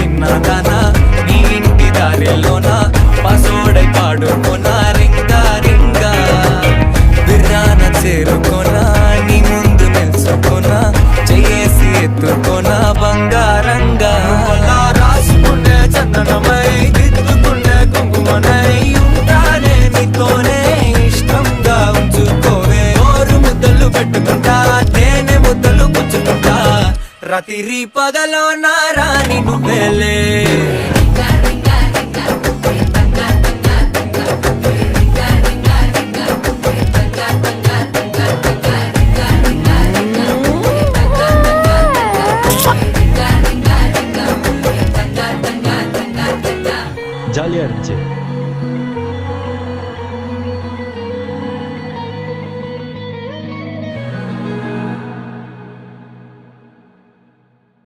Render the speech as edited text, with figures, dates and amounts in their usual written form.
చిన్నదానా నీ ఇంటి దారిలోనా పసోడై పాడుకోనా రింగా రింగా బిర్రాన చేరుకోనా నీ ముందు నిల్చుకోనా చేసి ఎత్తుకోనా బంగారంగా రాసుకునే చందనమై దిద్దుకునే కుంకుమనై ఉంటానే నీతోనే ఇష్టంగా ఉంచుకోవే ఓరు ముద్దలు పెట్టుకుంటా తేనె ముద్దలు పుచ్చుకుంటా రాత్రి పగలో నా రాణి నువ్వేలే జాలిగా இருந்துச்சு.